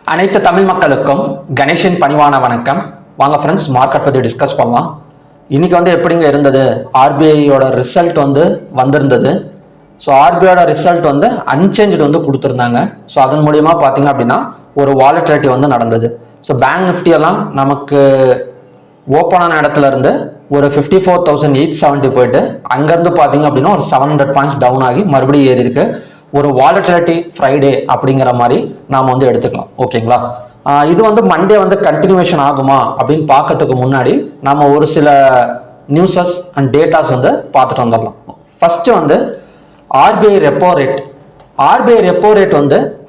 அனைத்து தமிழ் மக்களுக்கும் கணேஷின் பணிவான வணக்கம். வாங்க ஃப்ரெண்ட்ஸ், மார்க்கெட் பற்றி டிஸ்கஸ் பண்ணலாம். இன்னைக்கு எப்படிங்க இருந்தது? ஆர்பிஐயோட ரிசல்ட் வந்திருந்தது. ஸோ ஆர்பிஐயோட ரிசல்ட் அன்சேஞ்சு கொடுத்துருந்தாங்க. ஸோ அதன் மூலியமா பார்த்தீங்க அப்படின்னா ஒரு வாலட்டிலிட்டி நடந்தது. ஸோ பேங்க் நிஃப்டி எல்லாம் நமக்கு ஓப்பன் ஆன இடத்துல இருந்து ஒரு 54,870 போயிட்டு அங்கேருந்து பார்த்தீங்க அப்படின்னா ஒரு 700 பாயிண்ட்ஸ் டவுன் ஆகி மறுபடியும் ஏறி இருக்கு. ஒரு வாலட்டிலிட்டி ஃப்ரைடே அப்படிங்கிற மாதிரி நாம் எடுத்துக்கலாம். ஓகேங்களா? இது மண்டே கண்டினியூவேஷன் ஆகுமா அப்படின்னு பார்க்கறதுக்கு முன்னாடி நம்ம ஒரு சில நியூஸஸ் அண்ட் டேட்டாஸ் பார்த்துட்டு வந்துடலாம். First RBI repo rate. RBI repo rate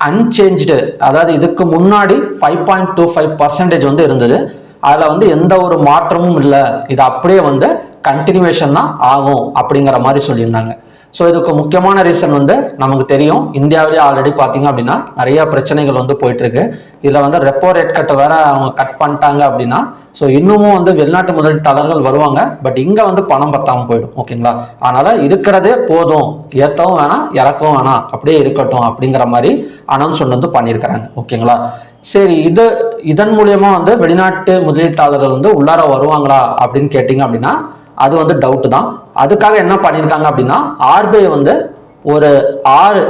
unchanged, அதாவது இதுக்கு முன்னாடி 5.25% இருந்தது. அதில் எந்த ஒரு மாற்றமும் இல்லை, இது அப்படியே கண்டினியூவேஷன் தான் ஆகும் அப்படிங்கிற மாதிரி சொல்லியிருந்தாங்க. ஸோ இதுக்கு முக்கியமான ரீசன் நமக்கு தெரியும். இந்தியாவிலேயே ஆல்ரெடி பார்த்தீங்க அப்படின்னா நிறைய பிரச்சனைகள் போயிட்டு இருக்கு. இதில் ரெப்போ ரேட் கட் வேற அவங்க கட் பண்ணிட்டாங்க அப்படின்னா ஸோ இன்னமும் வெளிநாட்டு முதலீட்டாளர்கள் வருவாங்க. பட் இங்கே பணம் பத்தாமல் போயிடும். ஓகேங்களா? அதனால இருக்கிறதே போதும், ஏற்றவும் வேணாம் இறக்கவும் வேணாம், அப்படியே இருக்கட்டும் அப்படிங்கிற மாதிரி அனௌன்ஸ்மெண்ட் பண்ணியிருக்கிறாங்க. ஓகேங்களா? சரி, இதன் மூலியமா வெளிநாட்டு முதலீட்டாளர்கள் உள்ளார வருவாங்களா அப்படின்னு கேட்டீங்க அப்படின்னா அது டவுட் தான். அதுக்காக என்ன பண்ணியிருக்காங்க அப்படின்னா ஆர்பிஐ ஒரு 6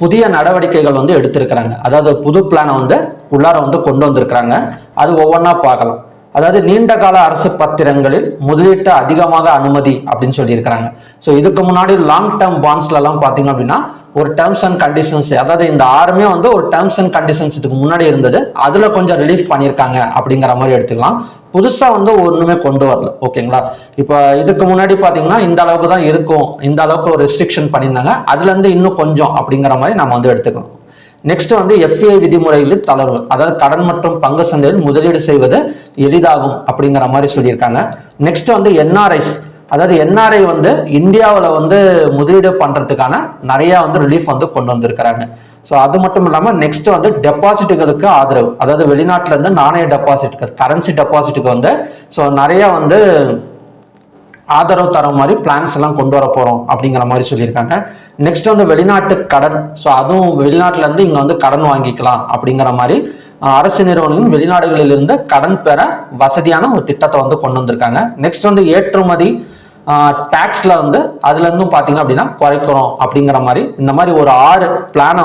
புதிய நடவடிக்கைகள் எடுத்திருக்கிறாங்க. அதாவது புது பிளானை உள்ளார கொண்டு வந்திருக்கிறாங்க. அது ஒவ்வொன்றா பார்க்கலாம். அதாவது நீண்ட கால அரசு பத்திரங்களில் முதலீட்டு அதிகமாக அனுமதி அப்படின்னு சொல்லியிருக்கிறாங்க. ஸோ இதுக்கு முன்னாடி லாங் டேர்ம் பாண்ட்ஸ்ல எல்லாம் பார்த்தீங்க அப்படின்னா ஒரு டேர்ம்ஸ் அண்ட் கண்டிஷன்ஸ், அதாவது இந்த 6மே ஒரு டேர்ம்ஸ் அண்ட் கண்டிஷன்ஸ் இதுக்கு முன்னாடி இருந்தது, அதுல கொஞ்சம் ரிலீஃப் பண்ணியிருக்காங்க அப்படிங்கிற மாதிரி எடுத்துக்கலாம். புதுசா ஒண்ணுமே கொண்டு வரல. ஓகேங்களா? இப்போ இதுக்கு முன்னாடி பாத்தீங்கன்னா இந்த அளவுக்கு தான் இருக்கும், இந்த அளவுக்கு ஒரு ரெஸ்ட்ரிக்ஷன் பண்ணியிருந்தாங்க, அதுல இருந்து இன்னும் கொஞ்சம் அப்படிங்கிற மாதிரி நம்ம எடுத்துக்கலாம். நெக்ஸ்ட் எஃப்ஐ விதிமுறைகளில் தளர்வு, அதாவது கடன் மற்றும் பங்கு சந்தையில் முதலீடு செய்வது எளிதாகும் அப்படிங்கிற மாதிரி சொல்லியிருக்காங்க. நெக்ஸ்ட் என்ஆர்ஐஸ், அதாவது என்ஆர்ஐ இந்தியாவில் முதலீடு பண்றதுக்கான நிறைய ரிலீஃப் கொண்டு வந்திருக்கிறாங்க. ஸோ அது மட்டும் இல்லாமல் நெக்ஸ்ட் டெபாசிட்டுகளுக்கு ஆதரவு, அதாவது வெளிநாட்டுல இருந்து நாணய டெபாசிட்டுக்கு, கரன்சி டெபாசிட்டுக்கு ஸோ நிறைய ஆதரவு தர மாதிரி பிளான்ஸ் எல்லாம் கொண்டு வர போறோம் அப்படிங்கிற மாதிரி சொல்லியிருக்காங்க. நெக்ஸ்ட் வெளிநாட்டு கடன், ஸோ அதுவும் வெளிநாட்டுல இருந்து இங்க கடன் வாங்கிக்கலாம் அப்படிங்கிற மாதிரி அரசு நிறுவனங்களும் வெளிநாடுகளில் இருந்து கடன் பெற வசதியான ஒரு திட்டத்தை கொண்டு வந்திருக்காங்க. நெக்ஸ்ட் ஏற்றுமதி டாக்ஸ்ல அதுல இருந்தும் பாத்தீங்க அப்படின்னா குறைக்கிறோம் அப்படிங்கிற மாதிரி இந்த மாதிரி ஒரு 6 பிளானை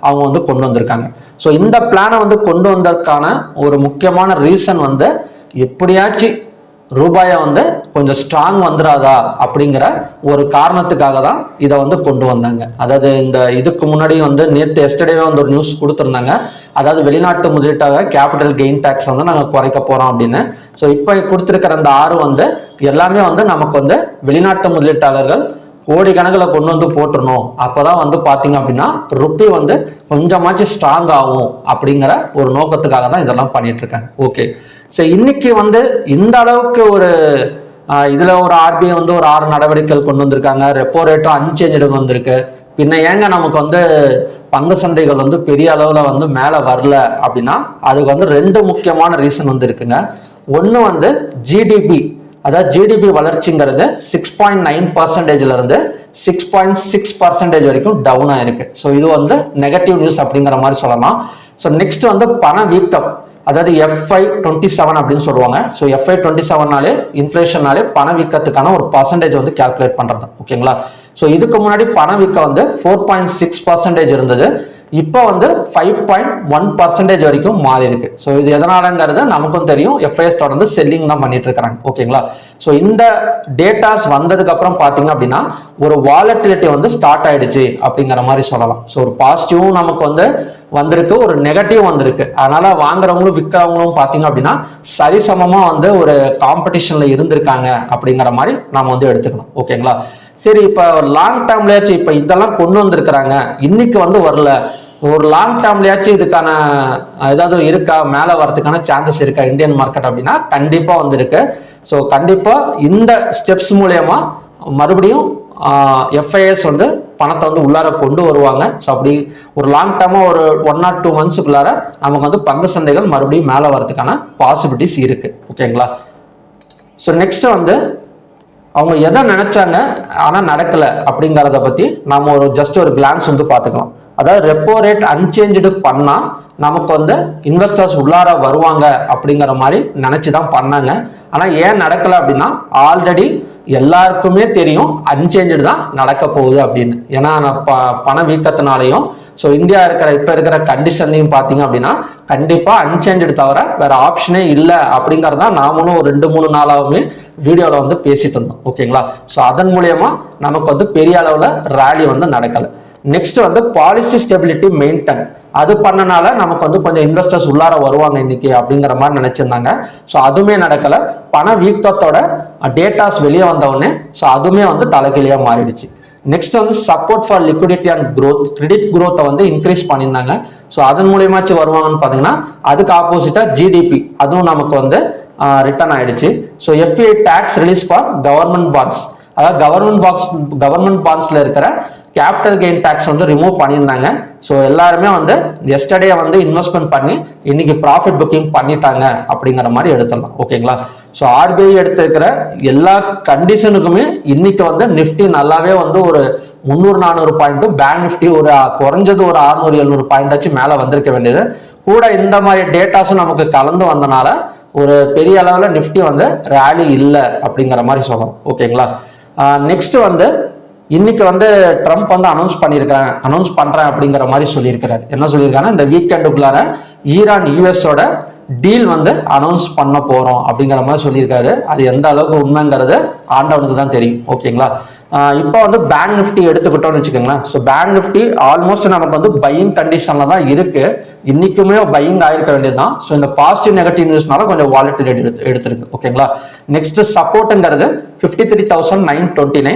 அவங்க கொண்டு வந்திருக்காங்க. ஸோ இந்த பிளானை கொண்டு வந்ததற்கான ஒரு முக்கியமான ரீசன் எப்படியாச்சும் ரூபாயை கொஞ்சம் ஸ்ட்ராங் வந்துடாதா அப்படிங்கிற ஒரு காரணத்துக்காக தான் இதை கொண்டு வந்தாங்க. அதாவது இதுக்கு முன்னாடி நேற்று எஸ்டர்டேவே ஒரு நியூஸ் கொடுத்துருந்தாங்க. அதாவது வெளிநாட்டு முதலீட்டாக கேபிட்டல் கெயின் டாக்ஸ் நாங்கள் குறைக்க போறோம் அப்படின்னு. ஸோ இப்போ கொடுத்துருக்கிற அந்த 6 எல்லாமே நமக்கு வெளிநாட்டு முதலீட்டாளர்கள் கோடிக்கணக்கில் கொண்டு போட்டுருணும். அப்போதான் பார்த்தீங்க அப்படின்னா ருப்பி கொஞ்சமாச்சும் ஸ்ட்ராங் ஆகும் அப்படிங்கிற ஒரு நோக்கத்துக்காக தான் இதெல்லாம் பண்ணிட்டு இருக்காங்க. ஓகே, ஸோ இன்னைக்கு இந்த அளவுக்கு ஒரு இதுல ஒரு ஆர்பிஐ ஒரு 6 நடவடிக்கைகள் கொண்டு வந்திருக்காங்க. ரெப்போ ரேட்டும் அன்சேஞ்சு வந்திருக்கு. பின்ன ஏங்க நமக்கு பங்கு சந்தைகள் பெரிய அளவுல மேல வரல அப்படின்னா அதுக்கு 2 முக்கியமான ரீசன் இருக்குங்க. ஒன்று ஜிடிபி, அதாவது ஜிடிபி வளர்ச்சிங்கிறது 6.9% இருந்து 6.6% வரைக்கும் டவுன் ஆயிருக்கு. ஸோ இது நெகட்டிவ் நியூஸ் அப்படிங்கிற மாதிரி சொல்லலாம். ஸோ நெக்ஸ்ட் பண வீக்கம், அதாவது FI27 அப்படின்னு சொல்லுவாங்க. ஸோ FI27நாலே இன்ஃபிளேஷன்னாலே பணவீக்கத்துக்கான ஒரு பர்சன்டேஜ் கால்குலேட் பண்றது. ஓகேங்களா? ஸோ இதுக்கு முன்னாடி பணவீக்கம் 4.6% இருந்தது. இப்போ 5.1% வரைக்கும் மாறி இருக்கு. ஸோ இது எதனாலங்கிறது நமக்கும் தெரியும். FIS தொடர்ந்து செல்லிங் தான் பண்ணிட்டு இருக்காங்க. ஓகேங்களா? ஸோ இந்த டேட்டாஸ் வந்ததுக்கு அப்புறம் பார்த்தீங்க அப்படின்னா ஒரு வாலட்டிலிட்டி ஸ்டார்ட் ஆயிடுச்சு அப்படிங்கிற மாதிரி சொல்லலாம். ஸோ ஒரு பாசிட்டிவும் நமக்கு வந்திருக்கு, ஒரு நெகட்டிவ் வந்திருக்கு. அதனால வாங்குறவங்களும் விற்கிறவங்களும் பார்த்தீங்க அப்படின்னா சரிசமமா ஒரு காம்படிஷன்ல இருந்திருக்காங்க அப்படிங்கிற மாதிரி நாம எடுத்துக்கணும். ஓகேங்களா? சரி, இப்போ லாங் டேர்ம்லயாச்சும் இப்போ இதெல்லாம் கொண்டு வந்திருக்கிறாங்க, இன்னைக்கு வரல, ஒரு லாங் டேர்ம்லயாச்சும் இதுக்கான ஏதாவது இருக்கா, மேல வரதுக்கான சான்சஸ் இருக்கா இந்தியன் மார்க்கெட் அப்படின்னா கண்டிப்பா இருக்கு. ஸோ கண்டிப்பா இந்த ஸ்டெப்ஸ் மூலயமா மறுபடியும் எஃப்ஐஎஸ் பணத்தை உள்ளார கொண்டு வருவாங்க. ஸோ அப்படி ஒரு லாங் டேர்மா ஒரு 1 or 2 monthsக்குள்ளார நமக்கு பங்கு சந்தைகள் மறுபடியும் மேல வரதுக்கான பாசிபிலிட்டிஸ் இருக்கு. ஓகேங்களா? ஸோ நெக்ஸ்ட் அவங்க எதை நினைச்சாங்க ஆனா நடக்கல அப்படிங்கிறத பத்தி நாம ஜஸ்ட் ஒரு கிளான்ஸ் பார்த்துக்கலாம். அதாவது ரெப்போ ரேட் அன்சேஞ்சு பண்ணா நமக்கு வந்து இன்வெஸ்டர்ஸ் உள்ளார வருவாங்க அப்படிங்கிற மாதிரி நினைச்சுதான் பண்ணாங்க. ஆனா ஏன் நடக்கல அப்படின்னா ஆல்ரெடி எல்லாருக்குமே தெரியும் அன்சேஞ்சு தான் நடக்க போகுது அப்படின்னு. ஏன்னா பண வீக்கத்தினாலையும் ஸோ இந்தியா இப்ப இருக்கிற கண்டிஷன்லையும் பார்த்தீங்க அப்படின்னா கண்டிப்பா அன்சேஞ்சு தவிர வேற ஆப்ஷனே இல்லை அப்படிங்கறதா நாமளும் ஒரு 2-3 நாளாவுமே வீடியோல வந்து பேசிட்டு இருந்தோம். ஓகேங்களா? ஸோ அதன் மூலியமா நமக்கு வந்து பெரிய அளவுல ரேலி வந்து நடக்கல. நெக்ஸ்ட் வந்து பாலிசி ஸ்டெபிலிட்டி மெயின்டைன் அது பண்ணனால நமக்கு வந்து கொஞ்சம் இன்வெஸ்டர்ஸ் உள்ளார வருவாங்க இன்னைக்கு அப்படிங்கிற மாதிரி நினைச்சிருந்தாங்க. ஸோ அதுவுமே நடக்கல. பண வீக்கத்தோட டேட்டாஸ் வெளியே வந்தவுடனே ஸோ அதுவுமே வந்து தலைகீழியா மாறிடுச்சு. நெக்ஸ்ட் வந்து support for liquidity and growth, credit க்ரோத்தை வந்து இன்க்ரீஸ் பண்ணியிருந்தாங்க. ஸோ அதன் மூலியமாச்சு வருவாங்கன்னு பார்த்தீங்கன்னா அதுக்கு ஆப்போசிட்டா ஜிடிபி அதுவும் நமக்கு வந்து ரிட்டர்ன் ஆயிடுச்சு. So FI tax release for government bonds, அதாவது கவர்மெண்ட் பாண்ட்ஸ்ல இருக்கிற கேபிட்டல் கெயின் டேக்ஸ் வந்து ரிமூவ் பண்ணியிருந்தாங்க. ஸோ எல்லாருமே வந்து எஸ்டர்டே வந்து இன்வெஸ்ட்மெண்ட் பண்ணி இன்னைக்கு ப்ராஃபிட் புக்கிங் பண்ணிட்டாங்க அப்படிங்கிற மாதிரி எடுத்துடலாம். ஓகேங்களா? ஸோ ஆர்பிஐ எடுத்திருக்கிற எல்லா கண்டிஷனுக்குமே இன்னைக்கு வந்து நிஃப்டி நல்லாவே வந்து ஒரு 300-400 பாயிண்ட்டும், பேங்க் நிஃப்டி ஒரு குறைஞ்சது ஒரு 600-700 பாயிண்ட் ஆச்சு மேலே வந்திருக்க வேண்டியது. கூட இந்த மாதிரி டேட்டாஸும் நமக்கு கலந்து வந்தனால ஒரு பெரிய அளவில் நிஃப்டி வந்து ரேலி இல்லை அப்படிங்கிற மாதிரி சொல்லலாம். ஓகேங்களா? நெக்ஸ்ட் வந்து இன்னைக்கு வந்து ட்ரம்ப் வந்து அனௌன்ஸ் பண்றேன் அப்படிங்கிற மாதிரி சொல்லியிருக்கிறார். என்ன சொல்லியிருக்காங்கன்னா இந்த வீக்கெண்டுக்குள்ளார ஈரான் யூஎஸோட டீல் வந்து அனௌன்ஸ் பண்ண போறோம் அப்படிங்கிற மாதிரி சொல்லியிருக்காரு. அது எந்த அளவுக்கு உண்மைங்கிறது ஆண்டவனுக்கு தான் தெரியும். ஓகேங்களா? இப்போ வந்து பேங்க் நிஃப்டி எடுத்துக்கிட்டோம்னு வச்சுக்கோங்களேன். ஸோ பேங்க் நிஃப்டி ஆல்மோஸ்ட் நமக்கு வந்து பையிங் கண்டிஷன்ல தான் இருக்கு. இன்னைக்குமே பையிங் ஆயிருக்க வேண்டியதுதான். ஸோ இந்த பாசிட்டிவ் நெகட்டிவ் நியூஸ்னால கொஞ்சம் வாலட்டிலிட்டி எடுத்திருக்கு. ஓகேங்களா? நெக்ஸ்ட் சப்போர்ட்ங்கிறது 53,929,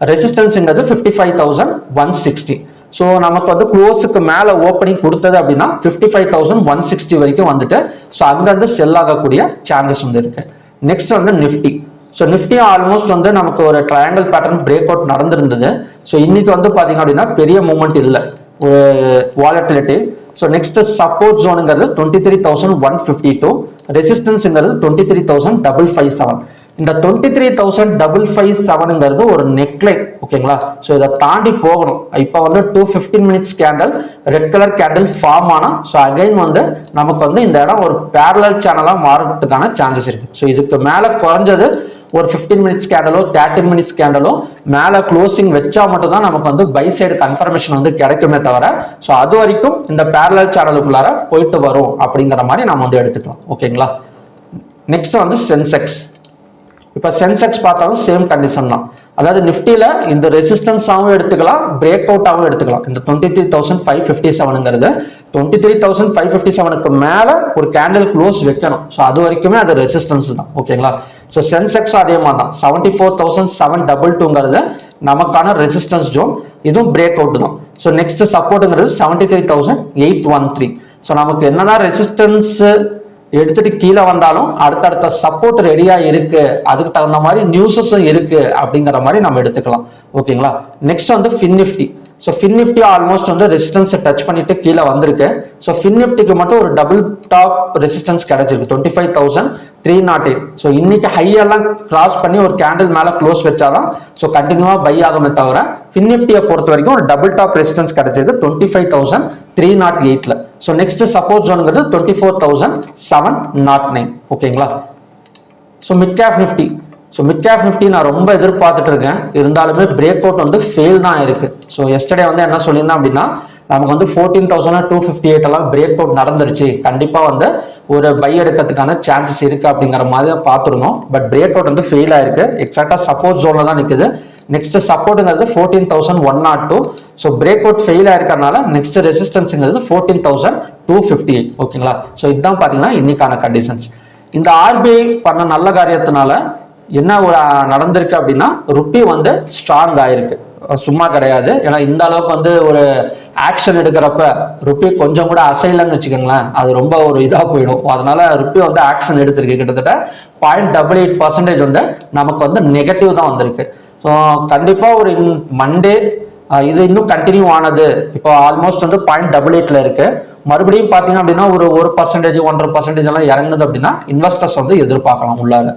ரெசிஸ்டன்ஸ்ங்கிறது 55,160. ஸோ நமக்கு வந்து க்ளோஸுக்கு மேலே ஓப்பனிங் கொடுத்தது அப்படின்னா 55,160 வரைக்கும் வந்துட்டு ஸோ அங்கேருந்து செல் ஆகக்கூடிய சான்சஸ் வந்து இருக்கு. நெக்ஸ்ட் வந்து நிஃப்டி. ஸோ நிஃப்டி ஆல்மோஸ்ட் வந்து நமக்கு ஒரு ட்ரையாங்கிள் பேட்டர்ன் பிரேக் அவுட் நடந்திருந்தது. ஸோ இன்னைக்கு வந்து பார்த்தீங்க அப்படின்னா பெரிய மூவ்மெண்ட் இல்லை, ஒரு வாலட்டிலிட்டி. ஸோ நெக்ஸ்ட் சப்போர்ட் ஜோனுங்கிறது 23,152, ரெசிஸ்டன்ஸ்ங்கிறது 23,557. இந்த 23,557ங்கிறது ஒரு நெக்லைன். ஓகேங்களா? ஸோ இதை தாண்டி போகணும். இப்போ வந்து 215 minutes candle red colour candle form ஆனா ஸோ அகைன் வந்து நமக்கு வந்து இந்த இடம் ஒரு பேரலல் சேனலாக மாறதுக்கான சான்சஸ் இருக்கு. ஸோ இதுக்கு மேலே குறைஞ்சது ஒரு 15 மினிட்ஸ் கேண்டலோ 30 மினிட்ஸ் கேண்டலோ மேலே க்ளோசிங் வச்சா மட்டும் தான் நமக்கு வந்து பை சைடு கன்ஃபர்மேஷன் வந்து கிடைக்குமே தவிர ஸோ அது வரைக்கும் இந்த பேரலல் சேனலுக்குள்ளார போயிட்டு வரும் அப்படிங்கிற மாதிரி நம்ம வந்து எடுத்துக்கலாம். ஓகேங்களா? நெக்ஸ்ட் வந்து சென்செக்ஸ். இப்போ சென்செக்ஸ் பார்த்தாலும் சேம் கண்டிஷன் தான். அதாவது நிஃப்டியில் இந்த ரெசிஸ்டன்ஸாகவும் எடுத்துக்கலாம், பிரேக் அவுட்டாகவும் எடுத்துக்கலாம். இந்த 23,557ங்கிறது 23,557க்கு மேலே ஒரு கேண்டில் க்ளோஸ் வைக்கணும். ஸோ அது வரைக்குமே அது ரெசிஸ்டன்ஸ் தான். ஓகேங்களா? ஸோ சென்செக்ஸும் அதே மாதிரி தான். 74,722ங்கிறது நமக்கான ரெசிஸ்டன்ஸ் ஜோன், இதுவும் பிரேக் அவுட் தான். ஸோ நெக்ஸ்ட் சப்போர்ட்டுங்கிறது 73,813. ஸோ நமக்கு என்னதான் ரெசிஸ்டன்ஸ் எடுத்துட்டு கீழே வந்தாலும் அடுத்தடுத்த சப்போர்ட் ரெடியா இருக்கு, அதுக்கு தகுந்த மாதிரி நியூஸஸும் இருக்கு அப்படிங்கிற மாதிரி நம்ம எடுத்துக்கலாம். ஓகேங்களா? நெக்ஸ்ட் வந்து fin Nifty. So fin Nifty almost வந்து ரெசிஸ்டன்ஸை டச் பண்ணிட்டு கீழே வந்திருக்கு. ஸோ ஃபின் நிஃப்டிக்கு மட்டும் ஒரு டபுள் டாப் ரெசிஸ்டன்ஸ் கிடைச்சிருக்கு 25,308. ஸோ இன்னைக்கு ஹையெல்லாம் கிராஸ் பண்ணி ஒரு கேண்டில் மேலே க்ளோஸ் வச்சாதான் ஸோ கண்டினியூவா பை ஆகுமே தவிர ஃபின் நிஃப்டியை பொறுத்த வரைக்கும் ஒரு டபுள் டாப் ரெசிஸ்டன்ஸ் கிடைச்சிருக்கு 25,308ல. ஸோ நெக்ஸ்ட் சப்போர்ட் ஜோனுங்கிறது 24,709. ஓகேங்களா? So mid cap Nifty. So mid cap Nifty நான் ரொம்ப எதிர்பார்த்துட்டு இருக்கேன், இருந்தாலுமே பிரேக் அவுட் வந்து ஃபெயில் தான் இருக்கு. ஸோ எஸ்டர்டே வந்து என்ன சொல்லியிருந்தேன் அப்படின்னா நமக்கு வந்து 14,258 எல்லாம் பிரேக் அவுட் நடந்துருச்சு, கண்டிப்பா வந்து ஒரு பை எடுக்கிறதுக்கான சான்சஸ் இருக்கு அப்படிங்கிற மாதிரி பார்த்துருந்தோம். பட் பிரேக் அவுட் வந்து ஃபெயில் ஆயிருக்கு. எக்ஸாக்டா சப்போர்ட் ஜோன்ல தான் நிற்குது. நெக்ஸ்ட் சப்போர்ட்டுங்கிறது 14,102. ஸோ பிரேக் அவுட் ஃபெயில் ஆயிருக்கனால நெக்ஸ்ட் ரெசிஸ்டன்ஸ்ங்கிறது 14,258. ஓகேங்களா? ஸோ இதுதான் பார்த்தீங்கன்னா இன்னைக்கான கண்டிஷன்ஸ். இந்த ஆர்பிஐ பண்ண நல்ல காரியத்தினால என்ன ஒரு நடந்திருக்கு அப்படின்னா ருப்பி வந்து ஸ்ட்ராங் ஆயிருக்கு, சும்மா கிடையாது. ஏன்னா இந்த அளவுக்கு வந்து ஒரு ஆக்ஷன் எடுக்கிறப்ப ருப்பி கொஞ்சம் கூட அசைலன்னு வச்சுக்கோங்களேன், அது ரொம்ப ஒரு இதாக போயிடும். அதனால ருப்பி வந்து ஆக்ஷன் எடுத்திருக்கு. கிட்டத்தட்ட 0.88% வந்து நமக்கு வந்து நெகட்டிவ் தான் வந்திருக்கு. ஸோ கண்டிப்பா ஒரு மண்டே இது இன்னும் கண்டினியூ ஆனது. இப்போ ஆல்மோஸ்ட் வந்து 0.88ல இருக்கு. மறுபடியும் பார்த்தீங்க அப்படின்னா ஒரு 1%, 1.5% எல்லாம் இறங்குது அப்படின்னா இன்வெஸ்டர்ஸ் வந்து எதிர்பார்க்கலாம் உள்ளார.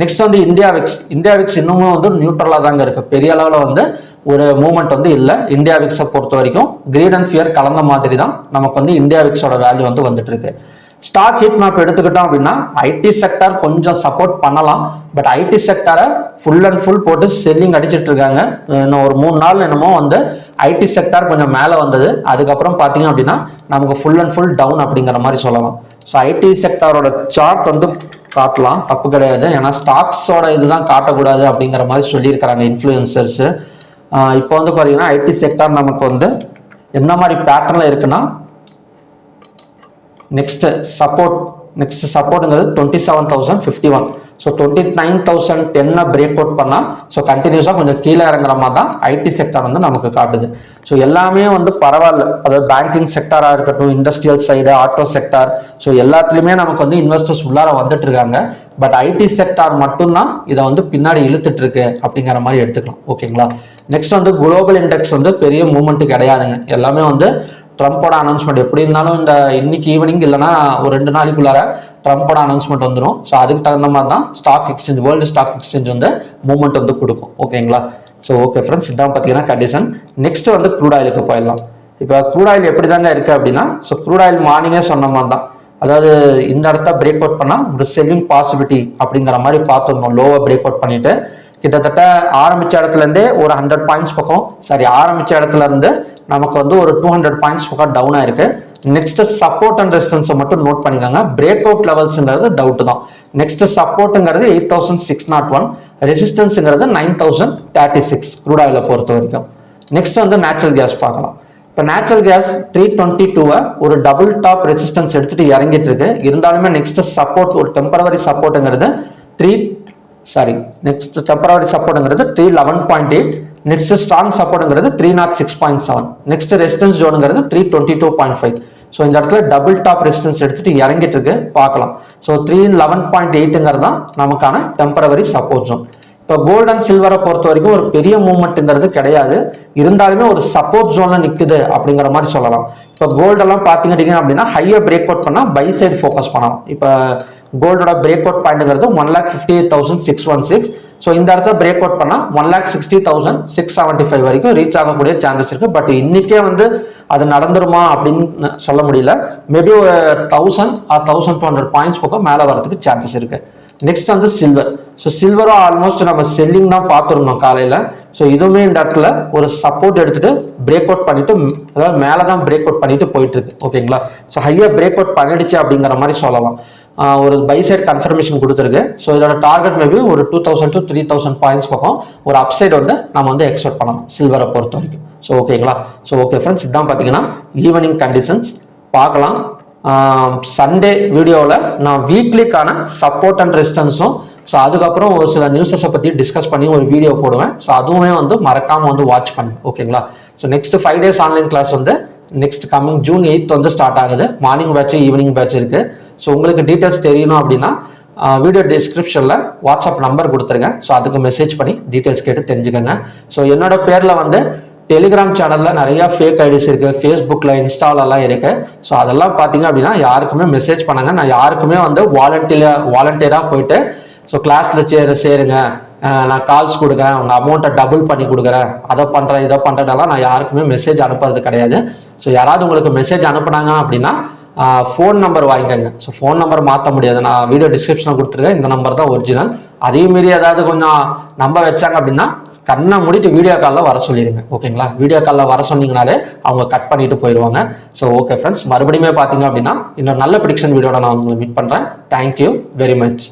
நெக்ஸ்ட் வந்து இந்தியா விக்ஸ் இன்னமும் வந்து நியூட்ரலா தாங்க இருக்கு, பெரிய அளவில் வந்து ஒரு மூவ்மெண்ட் வந்து இல்லை. இந்தியா விக்ஸை பொறுத்த வரைக்கும் கிரீட் அண்ட் ஃபியர் கலந்த மாதிரி தான் நமக்கு வந்து இந்தியா விக்ஸோட வேல்யூ வந்து வந்துட்டு இருக்கு. ஸ்டாக் ஹீட் மேப் எடுத்துக்கிட்டோம் அப்படின்னா ஐடி செக்டார் கொஞ்சம் சப்போர்ட் பண்ணலாம். பட் ஐடி செக்டாரை ஃபுல் அண்ட் ஃபுல் போட்டு செல்லிங் அடிச்சிட்டு இருக்காங்க. இன்னும் ஒரு 3 நாள் என்னமோ வந்து ஐடி செக்டார் கொஞ்சம் மேலே வந்தது. அதுக்கப்புறம் பார்த்தீங்க அப்படின்னா நமக்கு ஃபுல் அண்ட் ஃபுல் டவுன் அப்படிங்கிற மாதிரி சொல்லலாம். ஸோ ஐடி செக்டாரோட சார்ட் வந்து காட்டலாம், தப்பு கிடையாது. ஏன்னா ஸ்டாக்ஸோட இதுதான் காட்டக்கூடாது அப்படிங்கிற மாதிரி சொல்லியிருக்கிறாங்க இன்ஃப்ளூயன்சர்ஸ். இப்போ வந்து பார்த்தீங்கன்னா ஐடி செக்டார் நமக்கு வந்து எந்த மாதிரி பேட்டர்னில் இருக்குன்னா நெக்ஸ்ட் சப்போர்ட்டுங்கிறது 27,051. ஸோ 29,010 பிரேக் அவுட் பண்ணால் ஸோ கண்டினியூஸாக கொஞ்சம் கீழே இறங்குற மாதிரி தான் ஐடி செக்டார் வந்து நமக்கு காட்டுது. ஸோ எல்லாமே வந்து பரவாயில்ல. அதாவது பேங்கிங் செக்டாராக இருக்கட்டும், industrial side, auto sector, so எல்லாத்துலேயுமே நமக்கு வந்து இன்வெஸ்டர்ஸ் உள்ளார வந்துட்டு இருக்காங்க. பட் ஐடி செக்டார் மட்டும்தான் இதை வந்து பின்னாடி இழுத்துட்டு இருக்கு அப்படிங்கிற மாதிரி எடுத்துக்கலாம். ஓகேங்களா. நெக்ஸ்ட் வந்து குளோபல் இண்டெக்ஸ் வந்து பெரிய மூவ்மெண்ட் கிடையாதுங்க. எல்லாமே வந்து ட்ரம்ப்போட அனௌன்ஸ்மெண்ட் எப்படி இருந்தாலும் இந்த இன்னைக்கு ஈவினிங் இல்லைனா ஒரு 2 நாளைக்குள்ளார ட்ரம்ப்போட அனௌன்ஸ்மெண்ட் வந்துடும். ஸோ அதுக்கு தகுந்த மாதிரி தான் stock exchange, world stock exchange வந்து மூவ்மெண்ட் வந்து கொடுக்கும். ஓகேங்களா. ஸோ ஓகே ஃப்ரெண்ட்ஸ், இதான் பார்த்தீங்கன்னா கண்டிஷன். நெக்ஸ்ட் வந்து க்ரூட் ஆயிலுக்கு போயிடலாம். இப்போ க்ரூட் ஆயில் எப்படி தாங்க இருக்குது அப்படின்னா, ஸோ க்ரூட் ஆயில் மார்னிங்கே சொன்ன மாதிரி தான். அதாவது இந்த இடத்த பிரேக் அவுட் பண்ணால் ஒரு செல்லிங் பாசிபிலிட்டி அப்படிங்கிற மாதிரி பார்த்துருந்தோம். லோவை பிரேக் அவுட் பண்ணிட்டு கிட்டத்தட்ட ஆரம்பிச்ச இடத்துல இருந்தே ஒரு 100 பாயிண்ட்ஸ் பக்கம், ஆரம்பிச்ச இடத்துல இருந்து நமக்கு வந்து ஒரு 200 பாயிண்ட்ஸ் பக்கம் டவுன் ஆயிருக்கு. நெக்ஸ்ட் சப்போர்ட் அண்ட் ரெசிஸ்டன்ஸை மட்டும் நோட் பண்ணிக்கோங்க. பிரேக் அவுட் லெவல்ஸ்ங்கிறது டவுட் தான். நெக்ஸ்ட் சப்போர்ட்டுங்கிறது 8,601, ரெசிஸ்டன்ஸுங்கிறது 9,036 க்ரூட் ஆயிலை பொறுத்த வரைக்கும். நெக்ஸ்ட் வந்து நேச்சுரல் கேஸ் பார்க்கலாம். இப்போ நேச்சுரல் கேஸ் 322 ஒரு டபுள் டாப் ரெசிஸ்டன்ஸ் எடுத்துட்டு இறங்கிட்டு இருக்கு. இருந்தாலுமே நெக்ஸ்ட் சப்போர்ட், ஒரு டெம்பரவரி சப்போர்ட்டுங்கிறது நெக்ஸ்ட் டெம்பரவரி சப்போர்ட்டுங்கிறது 311.8. நெக்ஸ்ட் ஸ்ட்ராங் சப்போர்ட்டுங்கிறது 306.7. நெக்ஸ்ட் ரெசிஸ்டன்ஸ் ஜோனுங்கிறது 322.5. ஸோ இந்த இடத்துல டபுள் டாப் ரெசிஸ்டன்ஸ் எடுத்துட்டு இறங்கிட்டு இருக்கு, பார்க்கலாம். ஸோ 311.8ங்கிறது தான் நமக்கான டெம்பரவரி சப்போர்ட் ஜோன். இப்போ கோல்டு அண்ட் சில்வரை பொறுத்த வரைக்கும் ஒரு பெரிய மூவ்மெண்ட்டுங்கிறது கிடையாது. இருந்தாலுமே ஒரு சப்போர்ட் ஜோன்ல நிற்குது அப்படிங்கிற மாதிரி சொல்லலாம். இப்போ கோல்டெல்லாம் பார்த்தீங்க அப்படின்னா ஹையர் பிரேக் அவுட் பண்ணால் பை சைடு ஃபோக்கஸ் பண்ணலாம். இப்போ கோல்டோட பிரேக் அவுட் பாயிண்ட்ங்கிறது 1,58,616. ஸோ இந்த இடத்துல பிரேக் அவுட் பண்ணால் 1,60,675 வரைக்கும் ரீச் ஆகக்கூடிய சான்சஸ் இருக்கு. பட் இன்னைக்கே வந்து அது நடந்துருமா அப்படின்னு சொல்ல முடியல. மேபி ஒரு 1,000 or 1,200 பாயிண்ட்ஸ் பக்கம் மேலே வரதுக்கு சான்சஸ் இருக்கு. நெக்ஸ்ட் வந்து சில்வர். ஸோ சில்வரும் ஆல்மோஸ்ட் நம்ம செல்லிங் தான் பார்த்துருந்தோம் காலையில். ஸோ இதுவுமே இந்த இடத்துல ஒரு சப்போர்ட் எடுத்துட்டு பிரேக் அவுட் பண்ணிட்டு, அதாவது மேலே தான் பிரேக் அவுட் பண்ணிட்டு போயிட்டு இருக்கு. ஓகேங்களா. ஸோ ஹையாக பிரேக் அவுட் பண்ணிடுச்சு அப்படிங்கிற மாதிரி சொல்லலாம். ஒரு பை சைட் கன்ஃபர்மேஷன் கொடுத்துருக்கு. ஸோ இதோட டார்கெட் மேபி ஒரு 2,000 to 3,000 பாயிண்ட்ஸ் பக்கம் ஒரு அப்சைட் வந்து நம்ம வந்து எக்ஸ்பெக்ட் பண்ணலாம் சில்வரை பொறுத்த வரைக்கும். ஸோ ஓகேங்களா. ஸோ ஓகே ஃப்ரெண்ட்ஸ், இதுதான் பார்த்தீங்கன்னா ஈவினிங் கண்டிஷன்ஸ். பார்க்கலாம். சண்டே வீடியோவில் நான் வீக்லிக்கான சப்போர்ட் அண்ட் ரெசிஸ்டன்ஸும், ஸோ அதுக்கப்புறம் ஒரு சில நியூஸஸை பற்றி டிஸ்கஸ் பண்ணி ஒரு வீடியோ போடுவேன். ஸோ அதுவுமே வந்து மறக்காமல் வந்து வாட்ச் பண்ணுங்க. ஓகேங்களா. So next 5 days online class வந்து நெக்ஸ்ட் கமிங் June 8 வந்து ஸ்டார்ட் ஆகுது. மார்னிங் பேட்ச், ஈவினிங் பேட்ச் இருக்கு. ஸோ உங்களுக்கு டீட்டெயில்ஸ் தெரியணும் அப்படின்னா வீடியோ டிஸ்கிரிப்ஷனில் வாட்ஸ்அப் நம்பர் கொடுத்துருங்க. ஸோ அதுக்கு மெசேஜ் பண்ணி டீட்டெயில்ஸ் கேட்டு தெரிஞ்சுக்கோங்க. ஸோ என்னோட பேரில் வந்து டெலிகிராம் சேனலில் நிறையா ஃபேக் ஐடிஸ் இருக்குது, ஃபேஸ்புக்கில், இன்ஸ்டாலெல்லாம் இருக்குது. ஸோ அதெல்லாம் பார்த்தீங்க அப்படின்னா யாருக்குமே மெசேஜ் பண்ணுங்க. நான் யாருக்குமே வந்து வாலண்டியராக போயிட்டு ஸோ கிளாஸில் சேருங்க, நான் கால்ஸ் கொடுக்குறேன், உங்கள் அமௌண்ட்டை டபுள் பண்ணி கொடுக்குறேன், அதை பண்ணுறேன், இதை பண்ணுறதெல்லாம் நான் யாருக்குமே மெசேஜ் அனுப்புறது கிடையாது. ஸோ யாராவது உங்களுக்கு மெசேஜ் அனுப்புனாங்க அப்படின்னா ஃபோன் நம்பர் வாங்கிக்கோங்க. ஸோ ஃபோன் நம்பர் மாற்ற முடியாது. நான் வீடியோ டிஸ்கிரிப்ஷனில் கொடுத்துருக்கேன், இந்த நம்பர் தான் ஒரிஜினல். அதே மீறி ஏதாவது கொஞ்சம் நம்பர் வச்சாங்க அப்படின்னா கண்ணை மூடிட்டு வீடியோ காலில் வர சொல்லிடுங்க. ஓகேங்களா. வீடியோ காலில் வர சொன்னீங்கனாலே அவங்க கட் பண்ணிட்டு போயிடுவாங்க. ஸோ ஓகே ஃப்ரெண்ட்ஸ், மறுபடியும் பார்த்தீங்க அப்படின்னா இன்னொரு நல்ல ப்ரிடிக்ஷன் வீடியோட நான் உங்களை மீட் பண்ணுறேன். Thank you very much.